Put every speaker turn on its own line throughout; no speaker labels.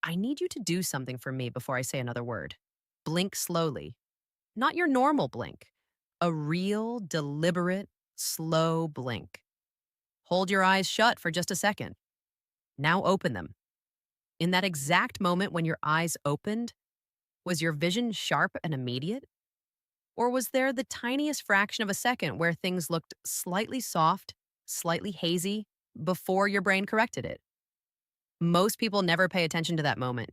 I need you to do something for me before I say another word. Blink slowly. Not your normal blink. A real, deliberate, slow blink. Hold your eyes shut for just a second. Now open them. In that exact moment when your eyes opened, was your vision sharp and immediate? Or was there the tiniest fraction of a second where things looked slightly soft, slightly hazy, before your brain corrected it? Most people never pay attention to that moment.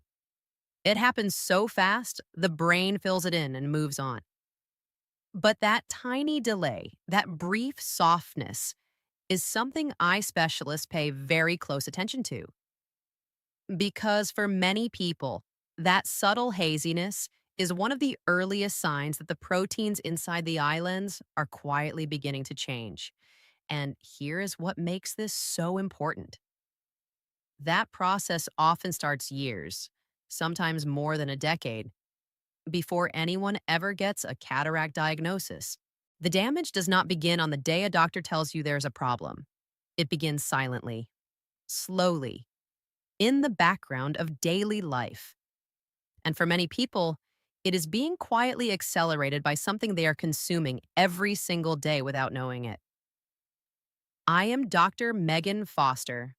It happens so fast, the brain fills it in and moves on. But that tiny delay, that brief softness, is something eye specialists pay very close attention to. Because for many people, that subtle haziness is one of the earliest signs that the proteins inside the eye lens are quietly beginning to change. And here is what makes this so important. That process often starts years, sometimes more than a decade, before anyone ever gets a cataract diagnosis. The damage does not begin on the day a doctor tells you there's a problem. It begins silently, slowly, in the background of daily life. And for many people, it is being quietly accelerated by something they are consuming every single day without knowing it. I am Dr. Megan Foster.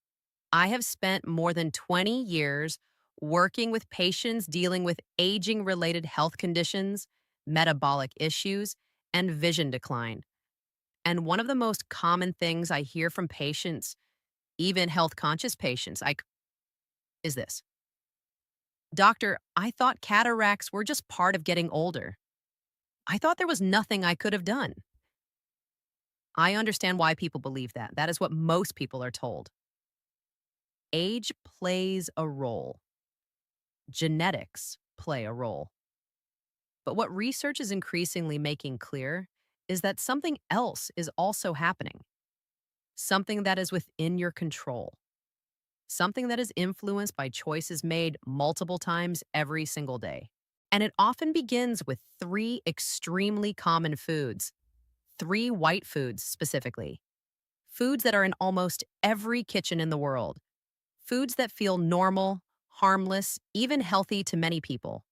I have spent more than 20 years working with patients dealing with aging related health conditions, metabolic issues, and vision decline. And one of the most common things I hear from patients, even health conscious patients, is this: Doctor, I thought cataracts were just part of getting older. I thought there was nothing I could have done. I understand why people believe that. That is what most people are told. Age plays a role. Genetics play a role. But what research is increasingly making clear is that something else is also happening, something that is within your control, something that is influenced by choices made multiple times every single day. And it often begins with three extremely common foods, three white foods specifically, foods that are in almost every kitchen in the world, foods that feel normal, harmless, even healthy to many people.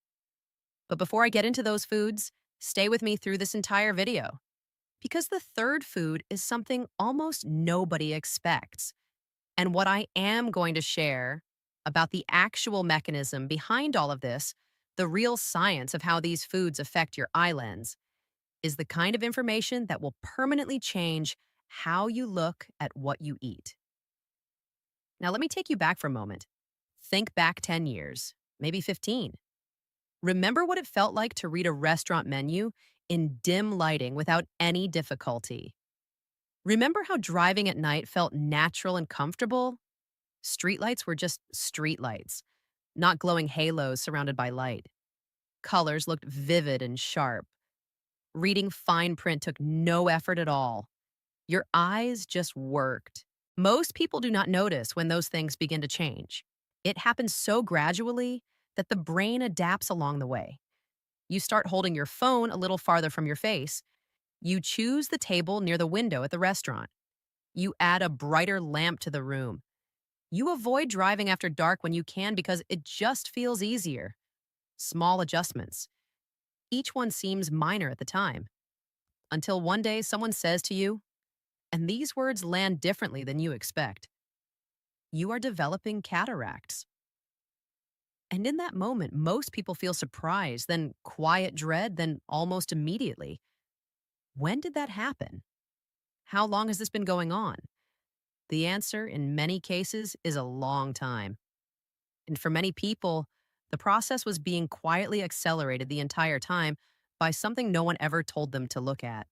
But before I get into those foods, stay with me through this entire video. Because the third food is something almost nobody expects. And what I am going to share about the actual mechanism behind all of this, the real science of how these foods affect your eye lens, is the kind of information that will permanently change how you look at what you eat. Now, let me take you back for a moment. Think back 10 years, maybe 15. Remember what it felt like to read a restaurant menu in dim lighting without any difficulty. Remember how driving at night felt natural and comfortable? Streetlights were just streetlights, not glowing halos surrounded by light. Colors looked vivid and sharp. Reading fine print took no effort at all. Your eyes just worked. Most people do not notice when those things begin to change. It happens so gradually that the brain adapts along the way. You start holding your phone a little farther from your face. You choose the table near the window at the restaurant. You add a brighter lamp to the room. You avoid driving after dark when you can because it just feels easier. Small adjustments. Each one seems minor at the time. Until one day someone says to you, and these words land differently than you expect, "You are developing cataracts." And in that moment, most people feel surprise, then quiet dread, then almost immediately. When did that happen? How long has this been going on? The answer, in many cases, is a long time. And for many people, the process was being quietly accelerated the entire time by something no one ever told them to look at.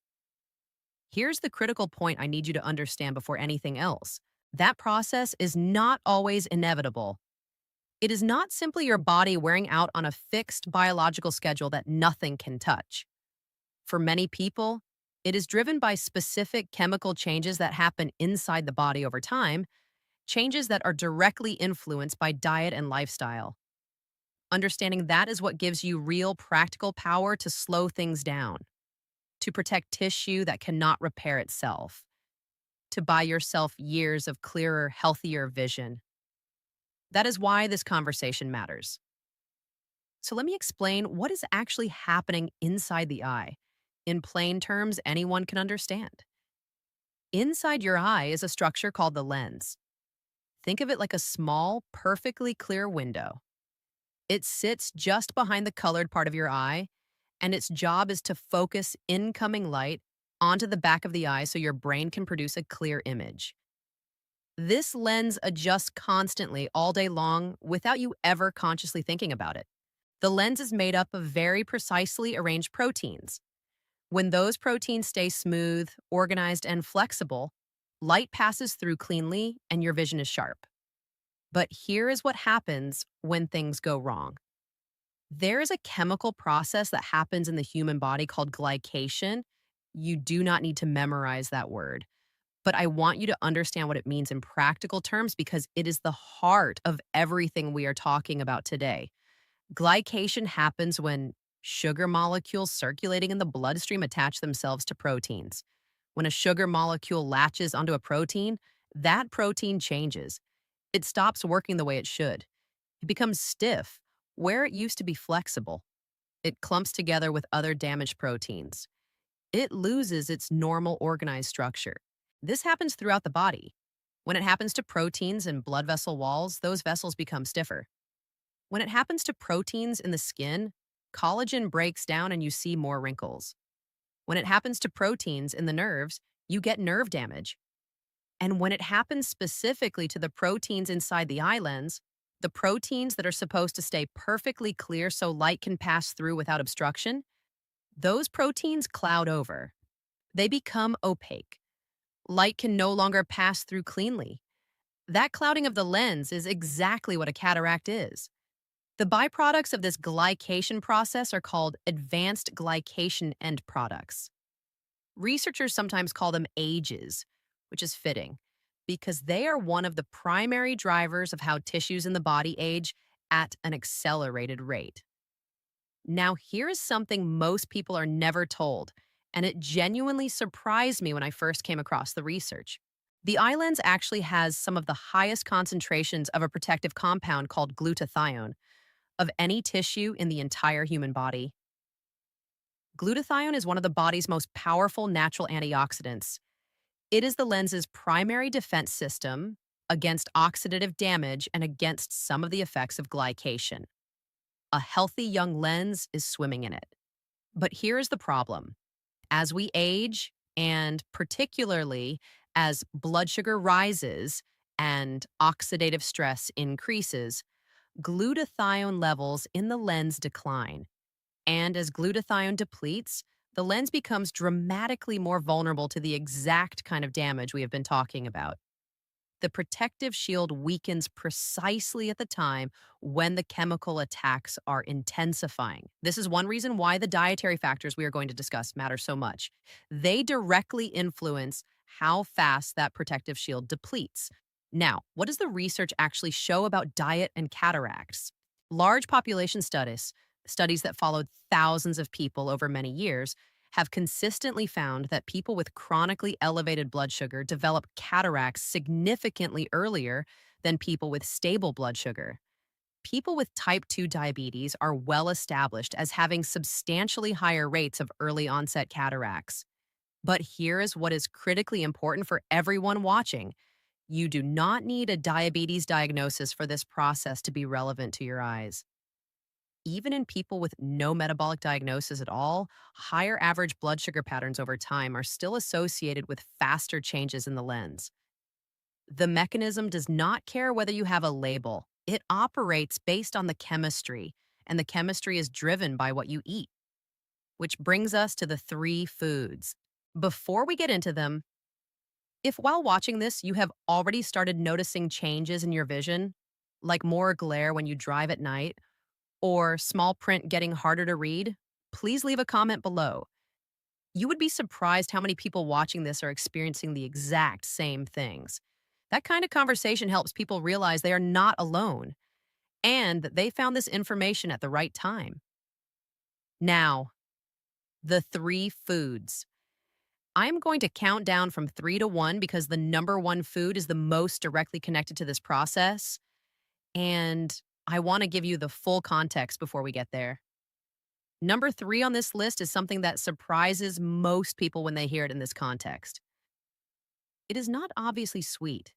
Here's the critical point I need you to understand before anything else. That process is not always inevitable. It is not simply your body wearing out on a fixed biological schedule that nothing can touch. For many people, it is driven by specific chemical changes that happen inside the body over time, changes that are directly influenced by diet and lifestyle. Understanding that is what gives you real practical power to slow things down, to protect tissue that cannot repair itself, to buy yourself years of clearer, healthier vision. That is why this conversation matters. So let me explain what is actually happening inside the eye. In plain terms, anyone can understand. Inside your eye is a structure called the lens. Think of it like a small, perfectly clear window. It sits just behind the colored part of your eye, and its job is to focus incoming light onto the back of the eye so your brain can produce a clear image. This lens adjusts constantly all day long without you ever consciously thinking about it. The lens is made up of very precisely arranged proteins. When those proteins stay smooth, organized, and flexible, light passes through cleanly and your vision is sharp. But here is what happens when things go wrong. There is a chemical process that happens in the human body called glycation. You do not need to memorize that word, but I want you to understand what it means in practical terms because it is the heart of everything we are talking about today. Glycation happens when sugar molecules circulating in the bloodstream attach themselves to proteins. When a sugar molecule latches onto a protein, that protein changes. It stops working the way it should. It becomes stiff where it used to be flexible. It clumps together with other damaged proteins. It loses its normal organized structure. This happens throughout the body. When it happens to proteins and blood vessel walls, those vessels become stiffer. When it happens to proteins in the skin, collagen breaks down and you see more wrinkles. When it happens to proteins in the nerves, you get nerve damage. And when it happens specifically to the proteins inside the eye lens, the proteins that are supposed to stay perfectly clear so light can pass through without obstruction, those proteins cloud over. They become opaque. Light can no longer pass through cleanly. That clouding of the lens is exactly what a cataract is. The byproducts of this glycation process are called advanced glycation end products. Researchers sometimes call them ages, which is fitting, because they are one of the primary drivers of how tissues in the body age at an accelerated rate. Now, here is something most people are never told, and it genuinely surprised me when I first came across the research. The eye lens actually has some of the highest concentrations of a protective compound called glutathione of any tissue in the entire human body. Glutathione is one of the body's most powerful natural antioxidants. It is the lens's primary defense system against oxidative damage and against some of the effects of glycation. A healthy young lens is swimming in it. But here's the problem. As we age, and particularly as blood sugar rises and oxidative stress increases, glutathione levels in the lens decline. And as glutathione depletes, the lens becomes dramatically more vulnerable to the exact kind of damage we have been talking about. The protective shield weakens precisely at the time when the chemical attacks are intensifying. This is one reason why the dietary factors we are going to discuss matter so much. They directly influence how fast that protective shield depletes. Now, what does the research actually show about diet and cataracts? Large population studies that followed thousands of people over many years, have consistently found that people with chronically elevated blood sugar develop cataracts significantly earlier than people with stable blood sugar. People with type 2 diabetes are well established as having substantially higher rates of early onset cataracts. But here is what is critically important for everyone watching. You do not need a diabetes diagnosis for this process to be relevant to your eyes. Even in people with no metabolic diagnosis at all, higher average blood sugar patterns over time are still associated with faster changes in the lens. The mechanism does not care whether you have a label. It operates based on the chemistry, and the chemistry is driven by what you eat. Which brings us to the three foods. Before we get into them, if while watching this you have already started noticing changes in your vision, like more glare when you drive at night, or small print getting harder to read, please leave a comment below. You would be surprised how many people watching this are experiencing the exact same things. That kind of conversation helps people realize they are not alone and that they found this information at the right time. Now, the three foods. I'm going to count down from 3 to 1 because the number one food is the most directly connected to this process. And I want to give you the full context before we get there. Number three on this list is something that surprises most people when they hear it in this context. It is not obviously sweet.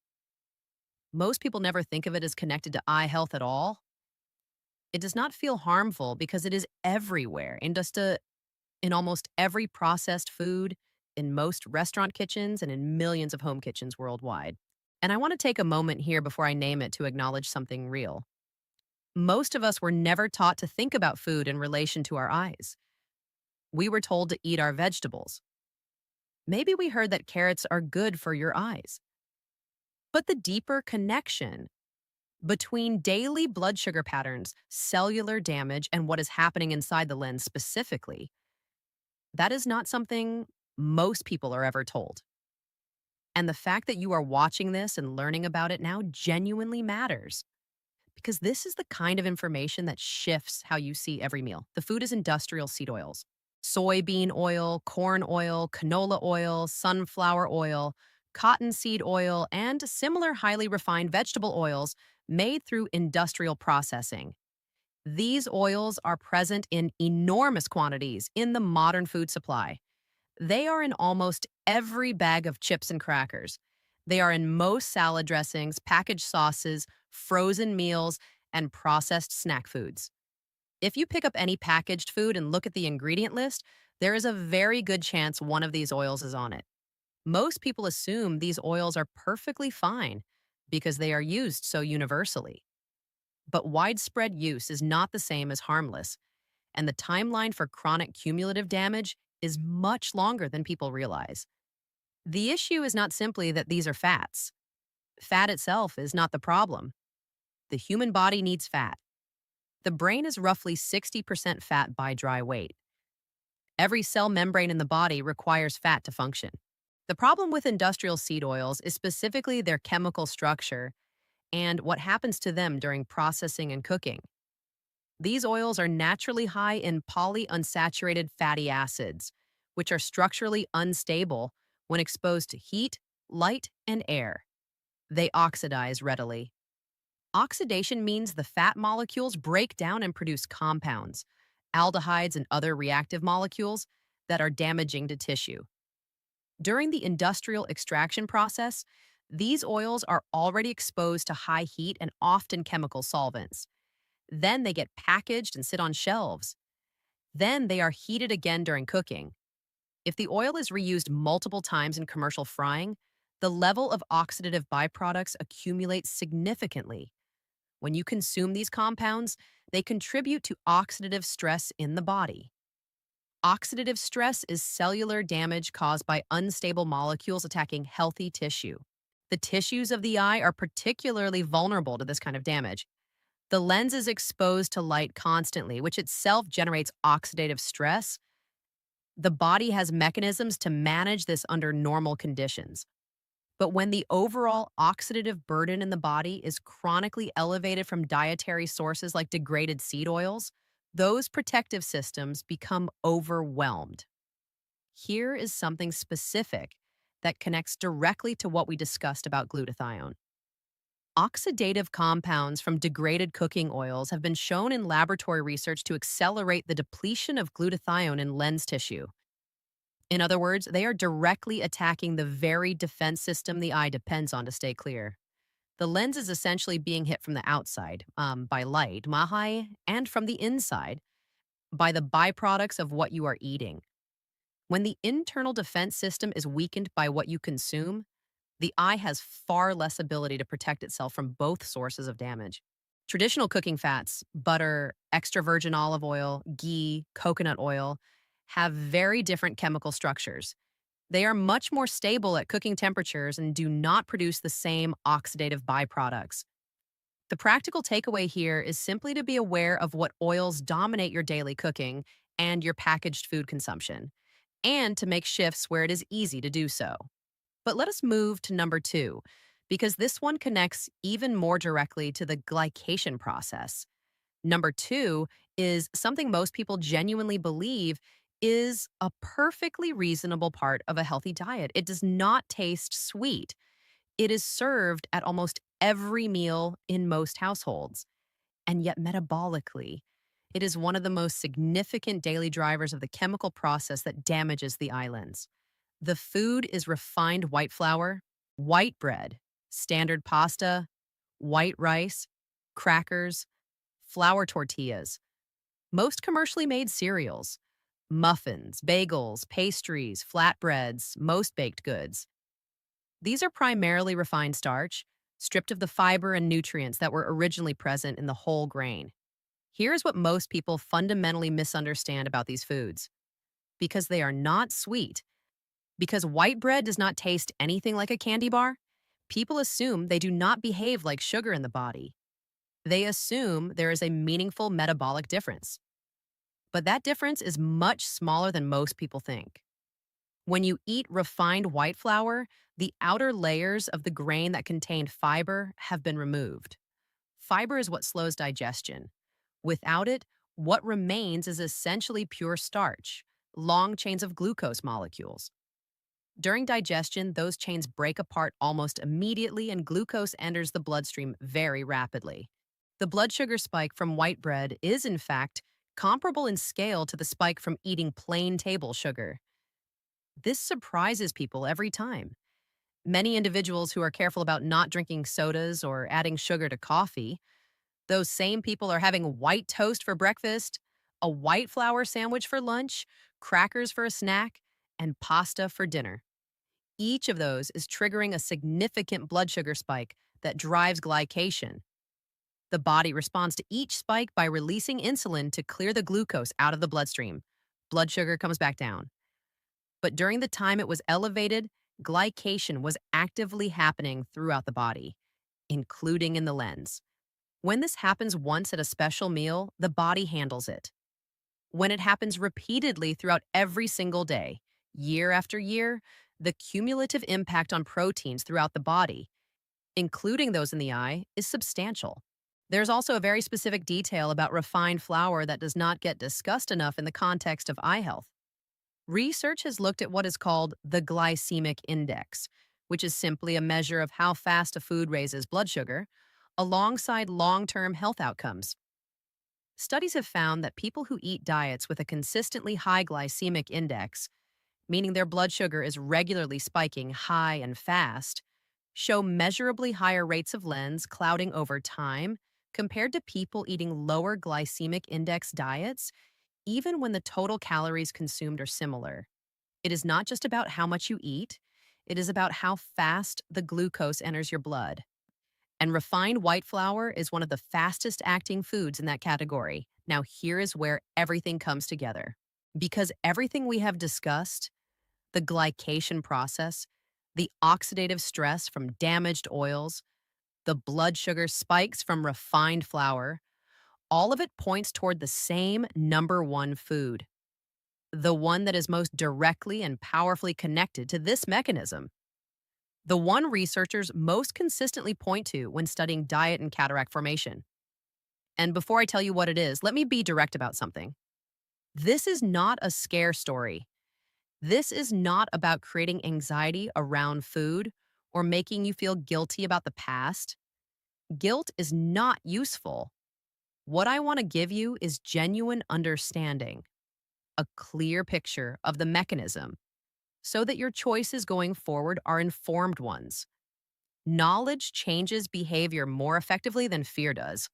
Most people never think of it as connected to eye health at all. It does not feel harmful because it is everywhere in almost every processed food, in most restaurant kitchens, and in millions of home kitchens worldwide. And I want to take a moment here before I name it to acknowledge something real. Most of us were never taught to think about food in relation to our eyes. We were told to eat our vegetables. Maybe we heard that carrots are good for your eyes. But the deeper connection between daily blood sugar patterns, cellular damage, and what is happening inside the lens specifically, that is not something most people are ever told. And the fact that you are watching this and learning about it now genuinely matters because this is the kind of information that shifts how you see every meal. The food is industrial seed oils, soybean oil, corn oil, canola oil, sunflower oil, cottonseed oil, and similar highly refined vegetable oils made through industrial processing. These oils are present in enormous quantities in the modern food supply. They are in almost every bag of chips and crackers. They are in most salad dressings, packaged sauces, frozen meals, and processed snack foods. If you pick up any packaged food and look at the ingredient list, there is a very good chance one of these oils is on it. Most people assume these oils are perfectly fine because they are used so universally. But widespread use is not the same as harmless, and the timeline for chronic cumulative damage is much longer than people realize. The issue is not simply that these are fats. Fat itself is not the problem. The human body needs fat. The brain is roughly 60% fat by dry weight. Every cell membrane in the body requires fat to function. The problem with industrial seed oils is specifically their chemical structure and what happens to them during processing and cooking. These oils are naturally high in polyunsaturated fatty acids, which are structurally unstable when exposed to heat, light, and air. They oxidize readily. Oxidation means the fat molecules break down and produce compounds, aldehydes, and other reactive molecules that are damaging to tissue. During the industrial extraction process, these oils are already exposed to high heat and often chemical solvents. Then they get packaged and sit on shelves. Then they are heated again during cooking. If the oil is reused multiple times in commercial frying, the level of oxidative byproducts accumulates significantly. When you consume these compounds, they contribute to oxidative stress in the body. Oxidative stress is cellular damage caused by unstable molecules attacking healthy tissue. The tissues of the eye are particularly vulnerable to this kind of damage. The lens is exposed to light constantly, which itself generates oxidative stress. The body has mechanisms to manage this under normal conditions. But when the overall oxidative burden in the body is chronically elevated from dietary sources like degraded seed oils, those protective systems become overwhelmed. Here is something specific that connects directly to what we discussed about glutathione. Oxidative compounds from degraded cooking oils have been shown in laboratory research to accelerate the depletion of glutathione in lens tissue. In other words, they are directly attacking the very defense system the eye depends on to stay clear. The lens is essentially being hit from the outside by light, mahai, and from the inside by the byproducts of what you are eating. When the internal defense system is weakened by what you consume, the eye has far less ability to protect itself from both sources of damage. Traditional cooking fats, butter, extra virgin olive oil, ghee, coconut oil, have very different chemical structures. They are much more stable at cooking temperatures and do not produce the same oxidative byproducts. The practical takeaway here is simply to be aware of what oils dominate your daily cooking and your packaged food consumption, and to make shifts where it is easy to do so. But let us move to number two, because this one connects even more directly to the glycation process. Number two is something most people genuinely believe is a perfectly reasonable part of a healthy diet. It does not taste sweet. It is served at almost every meal in most households. And yet, metabolically, it is one of the most significant daily drivers of the chemical process that damages the islands. The food is refined white flour, white bread, standard pasta, white rice, crackers, flour tortillas, most commercially made cereals, muffins, bagels, pastries, flatbreads, most baked goods. These are primarily refined starch, stripped of the fiber and nutrients that were originally present in the whole grain. Here's what most people fundamentally misunderstand about these foods. Because they are not sweet, because white bread does not taste anything like a candy bar, people assume they do not behave like sugar in the body. They assume there is a meaningful metabolic difference. But that difference is much smaller than most people think. When you eat refined white flour, the outer layers of the grain that contained fiber have been removed. Fiber is what slows digestion. Without it, what remains is essentially pure starch, long chains of glucose molecules. During digestion, those chains break apart almost immediately and glucose enters the bloodstream very rapidly. The blood sugar spike from white bread is, in fact, comparable in scale to the spike from eating plain table sugar. This surprises people every time. Many individuals who are careful about not drinking sodas or adding sugar to coffee, those same people are having white toast for breakfast, a white flour sandwich for lunch, crackers for a snack, and pasta for dinner. Each of those is triggering a significant blood sugar spike that drives glycation. The body responds to each spike by releasing insulin to clear the glucose out of the bloodstream. Blood sugar comes back down. But during the time it was elevated, glycation was actively happening throughout the body, including in the lens. When this happens once at a special meal, the body handles it. When it happens repeatedly throughout every single day, year after year, the cumulative impact on proteins throughout the body, including those in the eye, is substantial. There's also a very specific detail about refined flour that does not get discussed enough in the context of eye health. Research has looked at what is called the glycemic index, which is simply a measure of how fast a food raises blood sugar, alongside long-term health outcomes. Studies have found that people who eat diets with a consistently high glycemic index, meaning their blood sugar is regularly spiking high and fast, show measurably higher rates of lens clouding over time compared to people eating lower glycemic index diets, even when the total calories consumed are similar. It is not just about how much you eat, it is about how fast the glucose enters your blood. And refined white flour is one of the fastest acting foods in that category. Now, here is where everything comes together. Because everything we have discussed, the glycation process, the oxidative stress from damaged oils, the blood sugar spikes from refined flour, all of it points toward the same number one food, the one that is most directly and powerfully connected to this mechanism. The one researchers most consistently point to when studying diet and cataract formation. And before I tell you what it is, let me be direct about something. This is not a scare story. This is not about creating anxiety around food or making you feel guilty about the past. Guilt is not useful. What I want to give you is genuine understanding, a clear picture of the mechanism, so that your choices going forward are informed ones. Knowledge changes behavior more effectively than fear does.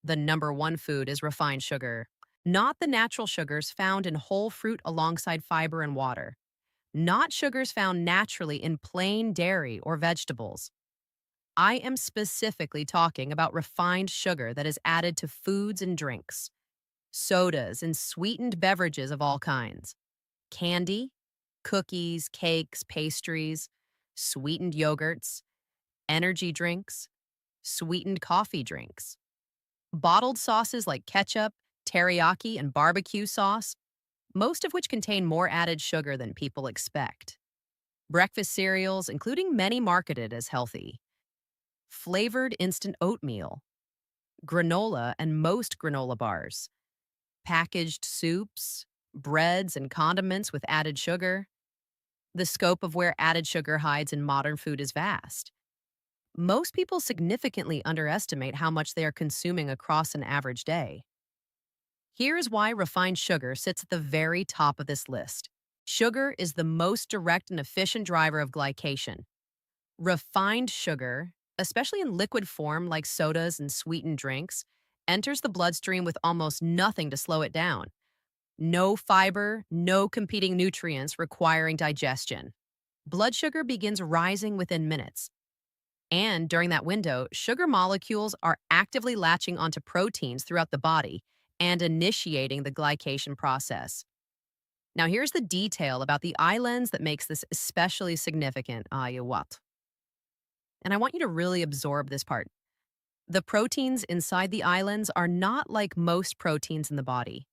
The number one food is refined sugar, not the natural sugars found in whole fruit alongside fiber and water, not sugars found naturally in plain dairy or vegetables. I am specifically talking about refined sugar that is added to foods and drinks, sodas and sweetened beverages of all kinds, candy, cookies, cakes, pastries, sweetened yogurts, energy drinks, sweetened coffee drinks, bottled sauces like ketchup, teriyaki, and barbecue sauce, most of which contain more added sugar than people expect. Breakfast cereals, including many marketed as healthy. Flavored instant oatmeal. Granola and most granola bars. Packaged soups, breads, and condiments with added sugar. The scope of where added sugar hides in modern food is vast. Most people significantly underestimate how much they are consuming across an average day. Here's why refined sugar sits at the very top of this list. Sugar is the most direct and efficient driver of glycation. Refined sugar, especially in liquid form like sodas and sweetened drinks, enters the bloodstream with almost nothing to slow it down. No fiber, no competing nutrients requiring digestion. Blood sugar begins rising within minutes. And during that window, sugar molecules are actively latching onto proteins throughout the body and initiating the glycation process. Now, here's the detail about the islands that makes this especially significant. You what? And I want you to really absorb this part. The proteins inside the islands are not like most proteins in the body.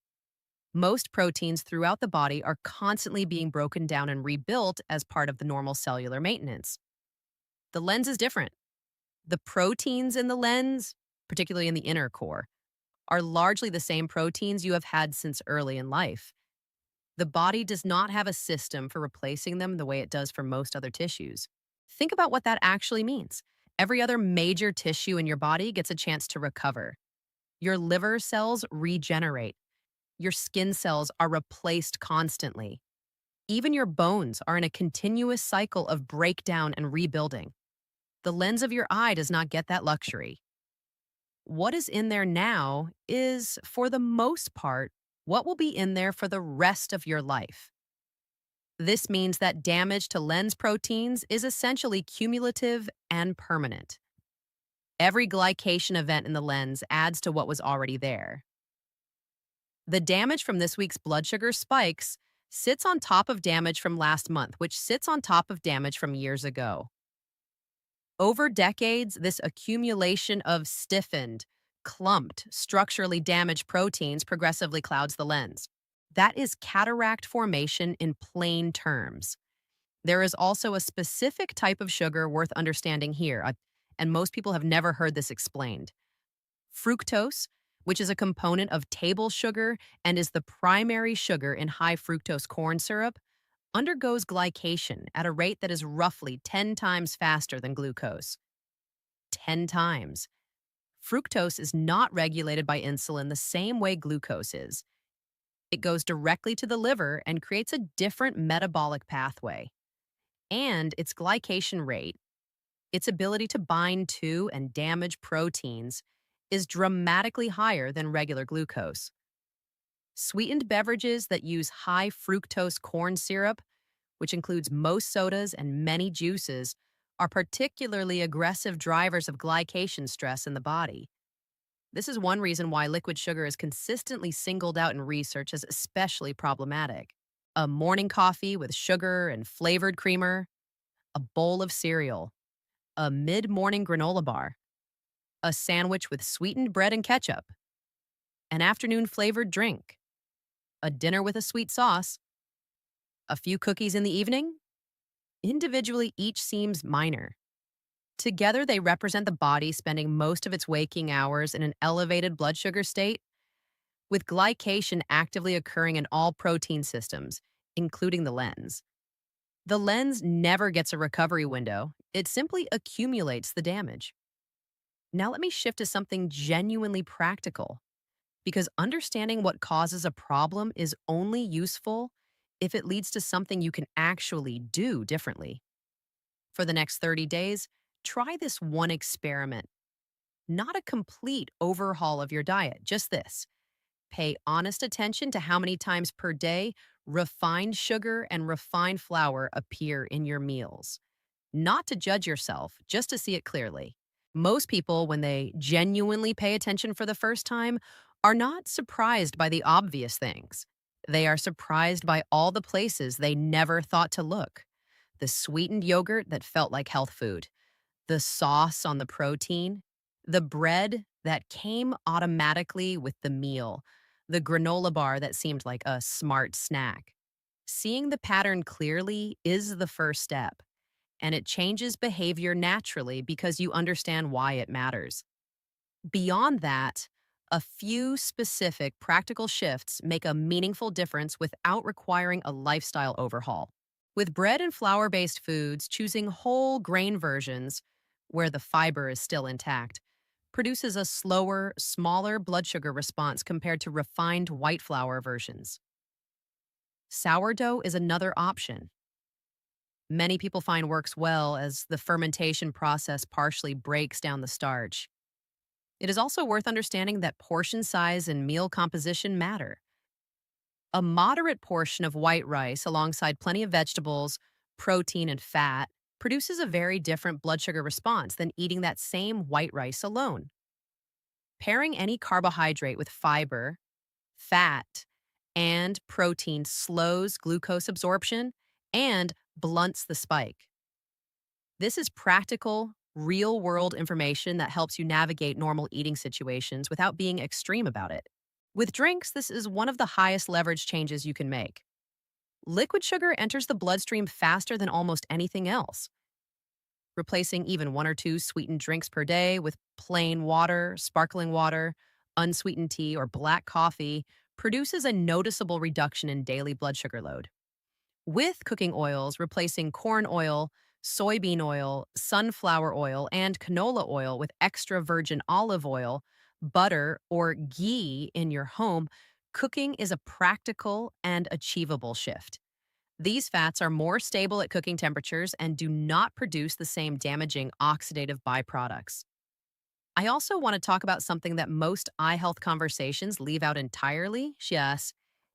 Most proteins throughout the body are constantly being broken down and rebuilt as part of the normal cellular maintenance. The lens is different. The proteins in the lens, particularly in the inner core, are largely the same proteins you have had since early in life. The body does not have a system for replacing them the way it does for most other tissues. Think about what that actually means. Every other major tissue in your body gets a chance to recover. Your liver cells regenerate. Your skin cells are replaced constantly. Even your bones are in a continuous cycle of breakdown and rebuilding. The lens of your eye does not get that luxury. What is in there now is, for the most part, what will be in there for the rest of your life. This means that damage to lens proteins is essentially cumulative and permanent. Every glycation event in the lens adds to what was already there. The damage from this week's blood sugar spikes sits on top of damage from last month, which sits on top of damage from years ago. Over decades, this accumulation of stiffened, clumped, structurally damaged proteins progressively clouds the lens. That is cataract formation in plain terms. There is also a specific type of sugar worth understanding here, and most people have never heard this explained. Fructose, which is a component of table sugar and is the primary sugar in high fructose corn syrup, undergoes glycation at a rate that is roughly 10 times faster than glucose. 10 times. Fructose is not regulated by insulin the same way glucose is. It goes directly to the liver and creates a different metabolic pathway. And its glycation rate, its ability to bind to and damage proteins, is dramatically higher than regular glucose. Sweetened beverages that use high fructose corn syrup, which includes most sodas and many juices, are particularly aggressive drivers of glycation stress in the body. This is one reason why liquid sugar is consistently singled out in research as especially problematic. A morning coffee with sugar and flavored creamer, a bowl of cereal, a mid-morning granola bar, a sandwich with sweetened bread and ketchup, an afternoon flavored drink, a dinner with a sweet sauce, a few cookies in the evening. Individually, each seems minor. Together, they represent the body spending most of its waking hours in an elevated blood sugar state, with glycation actively occurring in all protein systems, including the lens. The lens never gets a recovery window, it simply accumulates the damage. Now, let me shift to something genuinely practical, because understanding what causes a problem is only useful if it leads to something you can actually do differently. For the next 30 days, try this one experiment. Not a complete overhaul of your diet, just this. Pay honest attention to how many times per day refined sugar and refined flour appear in your meals. Not to judge yourself, just to see it clearly. Most people, when they genuinely pay attention for the first time, are not surprised by the obvious things. They are surprised by all the places they never thought to look. The sweetened yogurt that felt like health food, the sauce on the protein, the bread that came automatically with the meal, the granola bar that seemed like a smart snack. Seeing the pattern clearly is the first step, and it changes behavior naturally because you understand why it matters. Beyond that, a few specific practical shifts make a meaningful difference without requiring a lifestyle overhaul. With bread and flour based foods, choosing whole grain versions, where the fiber is still intact, produces a slower, smaller blood sugar response compared to refined white flour versions. Sourdough is another option. Many people find works well as the fermentation process partially breaks down the starch. It is also worth understanding that portion size and meal composition matter. A moderate portion of white rice alongside plenty of vegetables, protein, and fat produces a very different blood sugar response than eating that same white rice alone. Pairing any carbohydrate with fiber, fat, and protein slows glucose absorption and blunts the spike. This is practical, real world information that helps you navigate normal eating situations without being extreme about it. With drinks, this is one of the highest leverage changes you can make. Liquid sugar enters the bloodstream faster than almost anything else. Replacing even one or two sweetened drinks per day with plain water, sparkling water, unsweetened tea, or black coffee produces a noticeable reduction in daily blood sugar load. With cooking oils, replacing corn oil, soybean oil, sunflower oil, and canola oil with extra virgin olive oil, butter, or ghee in your home, cooking is a practical and achievable shift. These fats are more stable at cooking temperatures and do not produce the same damaging oxidative byproducts. I also want to talk about something that most eye health conversations leave out entirely, yes,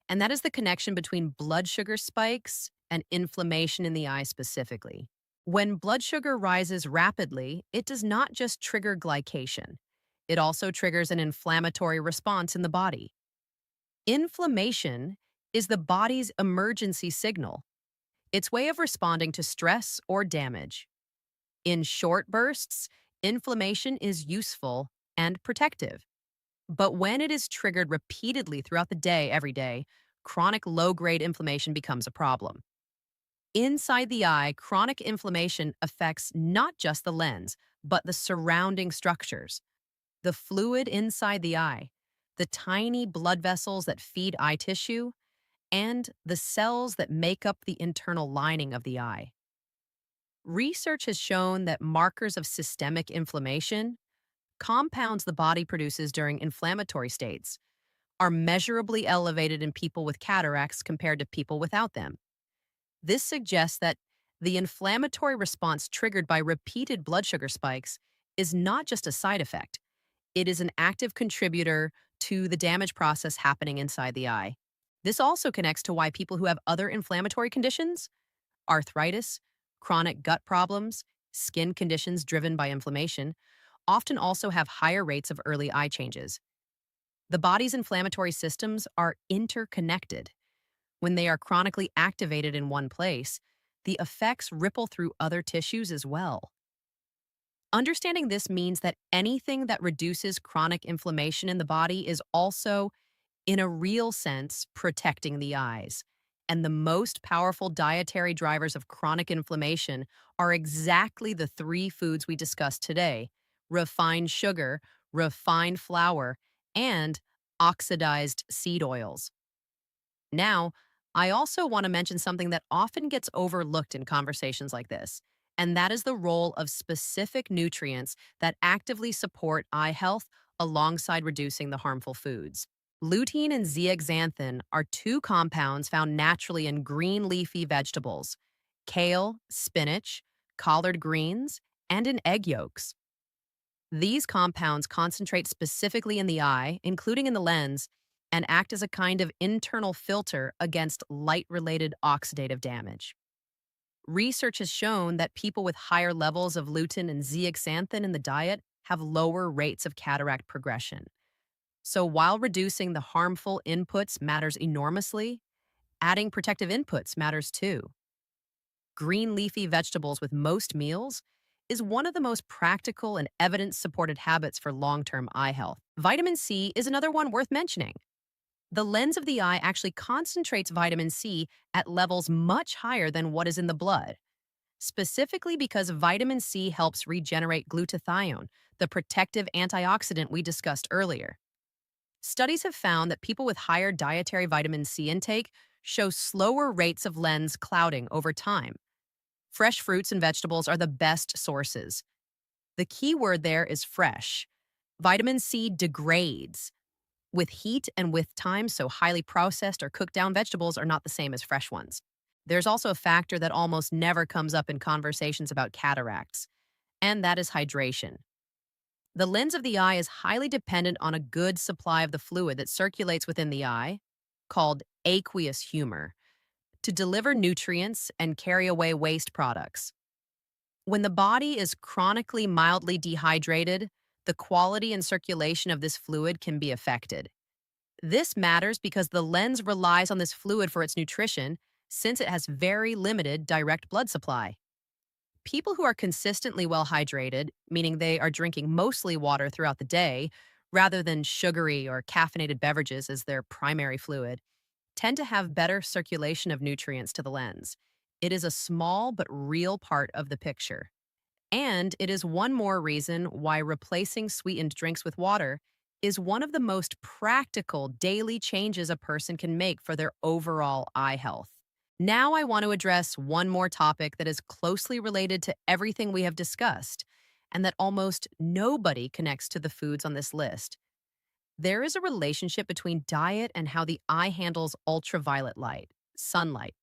and that is the connection between blood sugar spikes and inflammation in the eye specifically. When blood sugar rises rapidly, it does not just trigger glycation. It also triggers an inflammatory response in the body. Inflammation is the body's emergency signal, its way of responding to stress or damage. In short bursts, inflammation is useful and protective. But when it is triggered repeatedly throughout the day, every day, chronic low-grade inflammation becomes a problem. Inside the eye, chronic inflammation affects not just the lens, but the surrounding structures. The fluid inside the eye, the tiny blood vessels that feed eye tissue, and the cells that make up the internal lining of the eye. Research has shown that markers of systemic inflammation, compounds the body produces during inflammatory states, are measurably elevated in people with cataracts compared to people without them. This suggests that the inflammatory response triggered by repeated blood sugar spikes is not just a side effect, it is an active contributor to the damage process happening inside the eye. This also connects to why people who have other inflammatory conditions, arthritis, chronic gut problems, skin conditions driven by inflammation, often also have higher rates of early eye changes. The body's inflammatory systems are interconnected. When they are chronically activated in one place, the effects ripple through other tissues as well. Understanding this means that anything that reduces chronic inflammation in the body is also, in a real sense, protecting the eyes. And the most powerful dietary drivers of chronic inflammation are exactly the three foods we discussed today: refined sugar, refined flour, and oxidized seed oils. Now, I also want to mention something that often gets overlooked in conversations like this, and that is the role of specific nutrients that actively support eye health alongside reducing the harmful foods. Lutein and zeaxanthin are two compounds found naturally in green leafy vegetables: kale, spinach, collard greens, and in egg yolks. These compounds concentrate specifically in the eye, including in the lens, and act as a kind of internal filter against light-related oxidative damage. Research has shown that people with higher levels of lutein and zeaxanthin in the diet have lower rates of cataract progression. So while reducing the harmful inputs matters enormously, adding protective inputs matters too. Green leafy vegetables with most meals is one of the most practical and evidence-supported habits for long-term eye health. Vitamin C is another one worth mentioning. The lens of the eye actually concentrates vitamin C at levels much higher than what is in the blood, specifically because vitamin C helps regenerate glutathione, the protective antioxidant we discussed earlier. Studies have found that people with higher dietary vitamin C intake show slower rates of lens clouding over time. Fresh fruits and vegetables are the best sources. The key word there is fresh. Vitamin C degrades with heat and with time, so highly processed or cooked down vegetables are not the same as fresh ones. There's also a factor that almost never comes up in conversations about cataracts, and that is hydration. The lens of the eye is highly dependent on a good supply of the fluid that circulates within the eye, called aqueous humor, to deliver nutrients and carry away waste products. When the body is chronically mildly dehydrated, the quality and circulation of this fluid can be affected. This matters because the lens relies on this fluid for its nutrition since it has very limited direct blood supply. People who are consistently well hydrated, meaning they are drinking mostly water throughout the day rather than sugary or caffeinated beverages as their primary fluid, tend to have better circulation of nutrients to the lens. It is a small but real part of the picture. And it is one more reason why replacing sweetened drinks with water is one of the most practical daily changes a person can make for their overall eye health. Now, I want to address one more topic that is closely related to everything we have discussed and that almost nobody connects to the foods on this list. There is a relationship between diet and how the eye handles ultraviolet light, sunlight.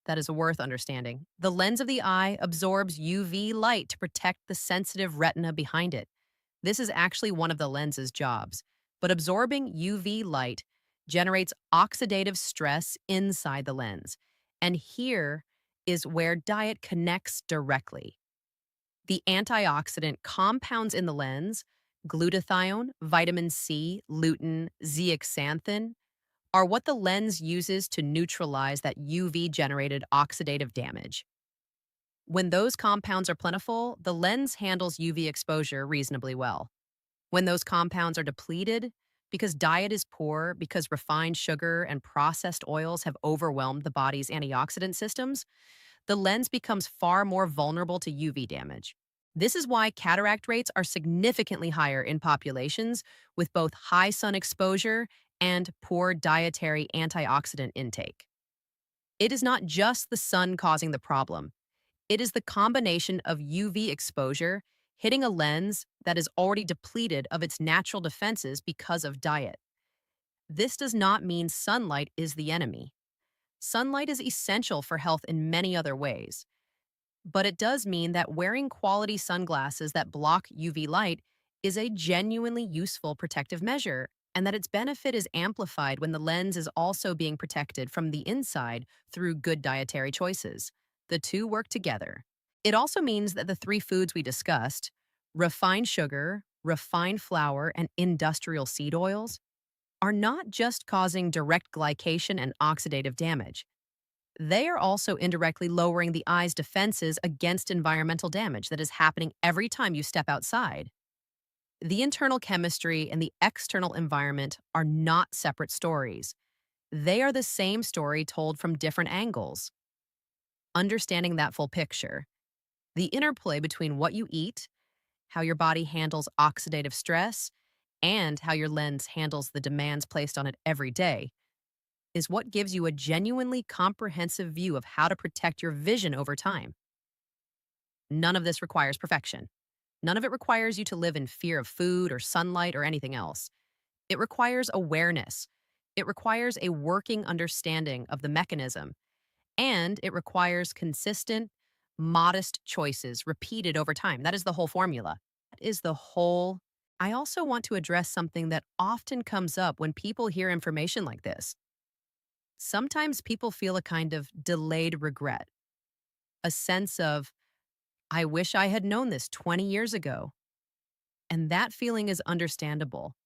That is worth understanding. The lens of the eye absorbs UV light to protect the sensitive retina behind it. This is actually one of the lens's jobs. But absorbing UV light generates oxidative stress inside the lens. And here is where diet connects directly. The antioxidant compounds in the lens, glutathione, vitamin C, lutein, zeaxanthin, are what the lens uses to neutralize that UV-generated oxidative damage. When those compounds are plentiful, the lens handles UV exposure reasonably well. When those compounds are depleted, because diet is poor, because refined sugar and processed oils have overwhelmed the body's antioxidant systems, the lens becomes far more vulnerable to UV damage. This is why cataract rates are significantly higher in populations with both high sun exposure and poor dietary antioxidant intake. It is not just the sun causing the problem. It is the combination of UV exposure hitting a lens that is already depleted of its natural defenses because of diet. This does not mean sunlight is the enemy. Sunlight is essential for health in many other ways. But it does mean that wearing quality sunglasses that block UV light is a genuinely useful protective measure, and that its benefit is amplified when the lens is also being protected from the inside through good dietary choices. The two work together. It also means that the three foods we discussed, refined sugar, refined flour, and industrial seed oils, are not just causing direct glycation and oxidative damage. They are also indirectly lowering the eye's defenses against environmental damage that is happening every time you step outside. The internal chemistry and the external environment are not separate stories. They are the same story told from different angles. Understanding that full picture, the interplay between what you eat, how your body handles oxidative stress, and how your lens handles the demands placed on it every day, is what gives you a genuinely comprehensive view of how to protect your vision over time. None of this requires perfection. None of it requires you to live in fear of food or sunlight or anything else. It requires awareness. It requires a working understanding of the mechanism. And it requires consistent, modest choices repeated over time. That is the whole formula. That is the whole. I also want to address something that often comes up when people hear information like this. Sometimes people feel a kind of delayed regret, a sense of, I wish I had known this 20 years ago. And that feeling is understandable.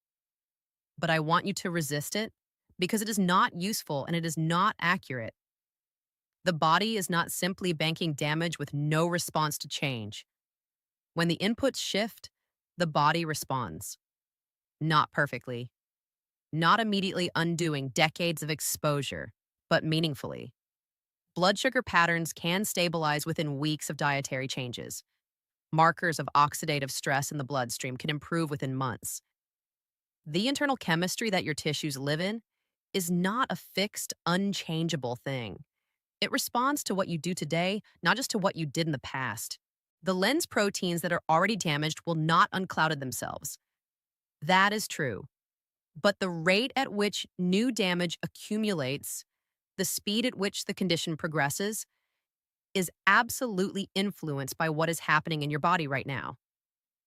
But I want you to resist it because it is not useful and it is not accurate. The body is not simply banking damage with no response to change. When the inputs shift, the body responds. Not perfectly, not immediately undoing decades of exposure, but meaningfully. Blood sugar patterns can stabilize within weeks of dietary changes. Markers of oxidative stress in the bloodstream can improve within months. The internal chemistry that your tissues live in is not a fixed, unchangeable thing. It responds to what you do today, not just to what you did in the past. The lens proteins that are already damaged will not unclouded themselves. That is true. But the rate at which new damage accumulates, the speed at which the condition progresses, is absolutely influenced by what is happening in your body right now.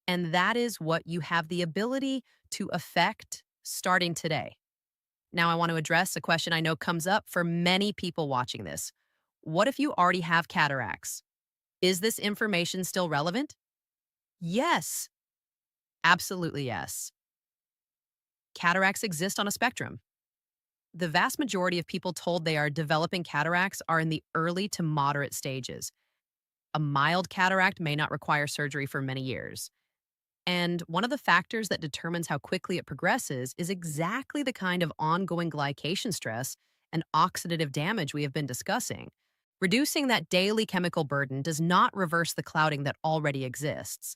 And that is what you have the ability to affect starting today. Now, I want to address a question I know comes up for many people watching this. What if you already have cataracts? Is this information still relevant? Yes, absolutely yes. Cataracts exist on a spectrum. The vast majority of people told they are developing cataracts are in the early to moderate stages. A mild cataract may not require surgery for many years. And one of the factors that determines how quickly it progresses is exactly the kind of ongoing glycation stress and oxidative damage we have been discussing. Reducing that daily chemical burden does not reverse the clouding that already exists,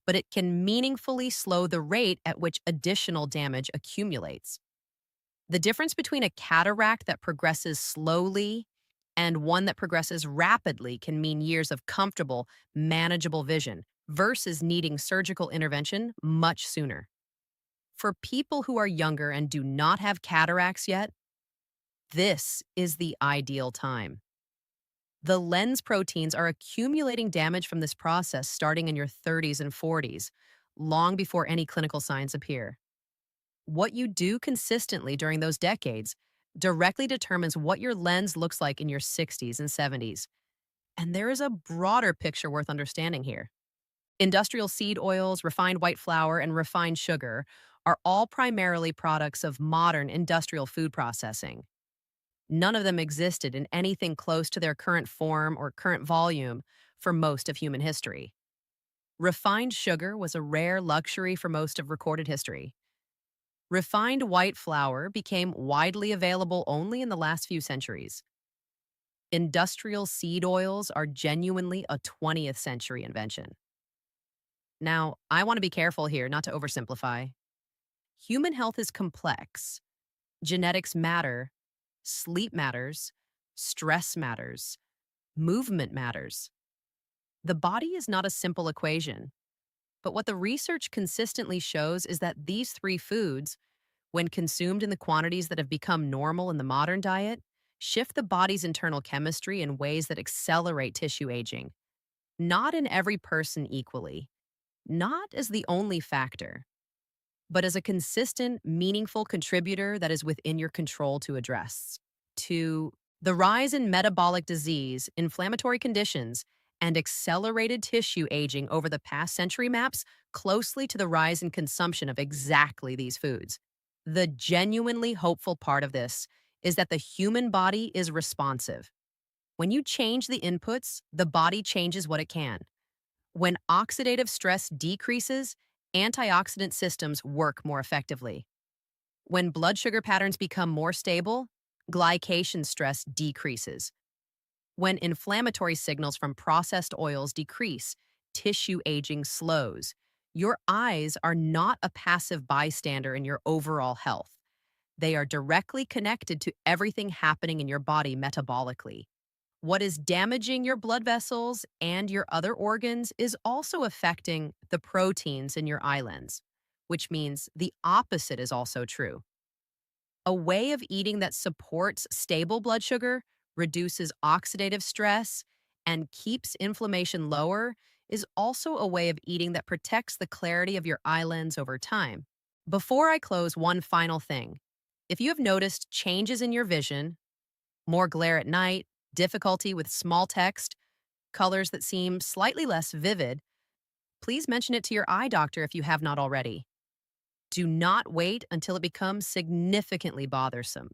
but it can meaningfully slow the rate at which additional damage accumulates. The difference between a cataract that progresses slowly and one that progresses rapidly can mean years of comfortable, manageable vision versus needing surgical intervention much sooner. For people who are younger and do not have cataracts yet, this is the ideal time. The lens proteins are accumulating damage from this process starting in your 30s and 40s, long before any clinical signs appear. What you do consistently during those decades directly determines what your lens looks like in your 60s and 70s. And there is a broader picture worth understanding here. Industrial seed oils, refined white flour, and refined sugar are all primarily products of modern industrial food processing. None of them existed in anything close to their current form or current volume for most of human history. Refined sugar was a rare luxury for most of recorded history. Refined white flour became widely available only in the last few centuries. Industrial seed oils are genuinely a 20th century invention. Now, I want to be careful here not to oversimplify. Human health is complex. Genetics matter, sleep matters, stress matters, movement matters. The body is not a simple equation, but what the research consistently shows is that these three foods, when consumed in the quantities that have become normal in the modern diet, shift the body's internal chemistry in ways that accelerate tissue aging. Not in every person equally, not as the only factor, but as a consistent, meaningful contributor that is within your control to address. To the rise in metabolic disease, inflammatory conditions, and accelerated tissue aging over the past century maps closely to the rise in consumption of exactly these foods. The genuinely hopeful part of this is that the human body is responsive. When you change the inputs, the body changes what it can. When oxidative stress decreases, antioxidant systems work more effectively. When blood sugar patterns become more stable, glycation stress decreases. When inflammatory signals from processed oils decrease, tissue aging slows. Your eyes are not a passive bystander in your overall health. They are directly connected to everything happening in your body metabolically. What is damaging your blood vessels and your other organs is also affecting the proteins in your eye lens, which means the opposite is also true. A way of eating that supports stable blood sugar, reduces oxidative stress, and keeps inflammation lower is also a way of eating that protects the clarity of your eye lens over time. Before I close, one final thing. If you have noticed changes in your vision, more glare at night, difficulty with small text, colors that seem slightly less vivid, please mention it to your eye doctor if you have not already. Do not wait until it becomes significantly bothersome.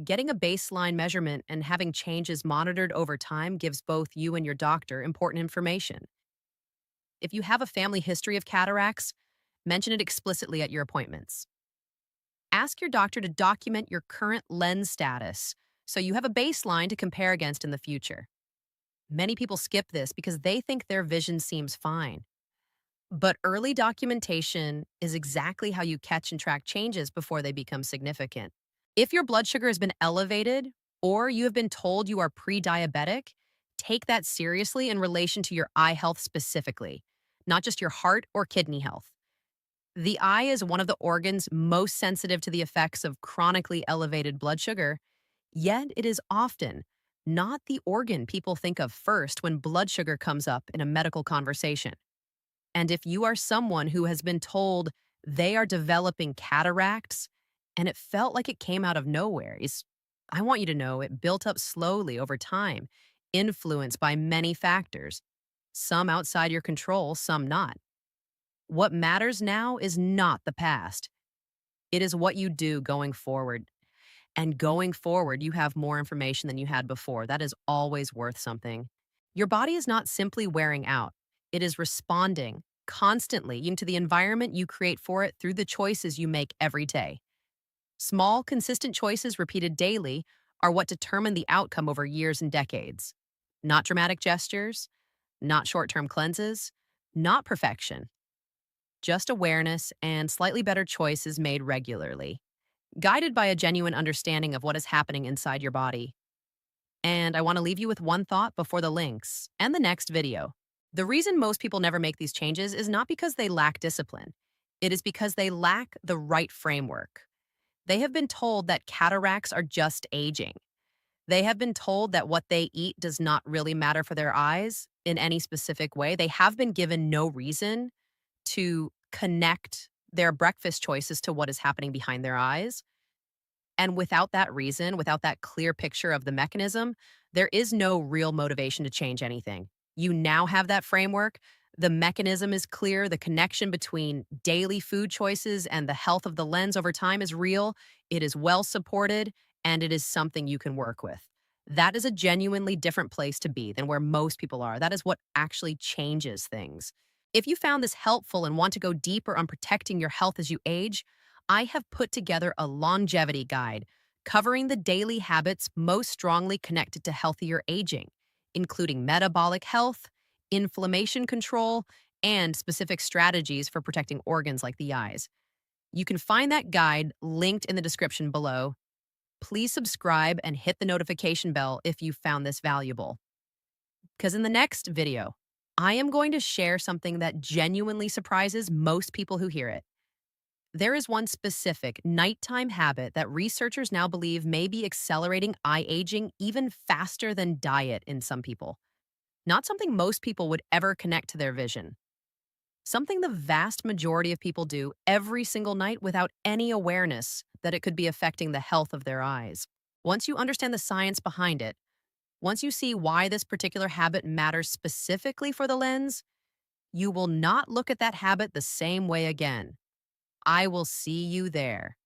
Getting a baseline measurement and having changes monitored over time gives both you and your doctor important information. If you have a family history of cataracts, mention it explicitly at your appointments. Ask your doctor to document your current lens status so you have a baseline to compare against in the future. Many people skip this because they think their vision seems fine. But early documentation is exactly how you catch and track changes before they become significant. If your blood sugar has been elevated or you have been told you are pre-diabetic, take that seriously in relation to your eye health specifically, not just your heart or kidney health. The eye is one of the organs most sensitive to the effects of chronically elevated blood sugar, yet it is often not the organ people think of first when blood sugar comes up in a medical conversation. And if you are someone who has been told they are developing cataracts and it felt like it came out of nowhere, I want you to know it built up slowly over time, influenced by many factors, some outside your control, some not. What matters now is not the past. It is what you do going forward. And going forward, you have more information than you had before. That is always worth something. Your body is not simply wearing out, it is responding constantly into the environment you create for it through the choices you make every day. Small, consistent choices repeated daily are what determine the outcome over years and decades. Not dramatic gestures, not short term cleanses, not perfection, just awareness and slightly better choices made regularly, guided by a genuine understanding of what is happening inside your body. And I want to leave you with one thought before the links and the next video. The reason most people never make these changes is not because they lack discipline. It is because they lack the right framework. They have been told that cataracts are just aging. They have been told that what they eat does not really matter for their eyes in any specific way. They have been given no reason to connect their breakfast choices to what is happening behind their eyes. And without that reason, without that clear picture of the mechanism, there is no real motivation to change anything. You now have that framework. The mechanism is clear. The connection between daily food choices and the health of the lens over time is real. It is well supported, and it is something you can work with. That is a genuinely different place to be than where most people are. That is what actually changes things. If you found this helpful and want to go deeper on protecting your health as you age, I have put together a longevity guide covering the daily habits most strongly connected to healthier aging, including metabolic health, inflammation control, and specific strategies for protecting organs like the eyes. You can find that guide linked in the description below. Please subscribe and hit the notification bell if you found this valuable. Because in the next video, I am going to share something that genuinely surprises most people who hear it. There is one specific nighttime habit that researchers now believe may be accelerating eye aging even faster than diet in some people. Not something most people would ever connect to their vision. Something the vast majority of people do every single night without any awareness that it could be affecting the health of their eyes. Once you understand the science behind it, once you see why this particular habit matters specifically for the lens, you will not look at that habit the same way again. I will see you there.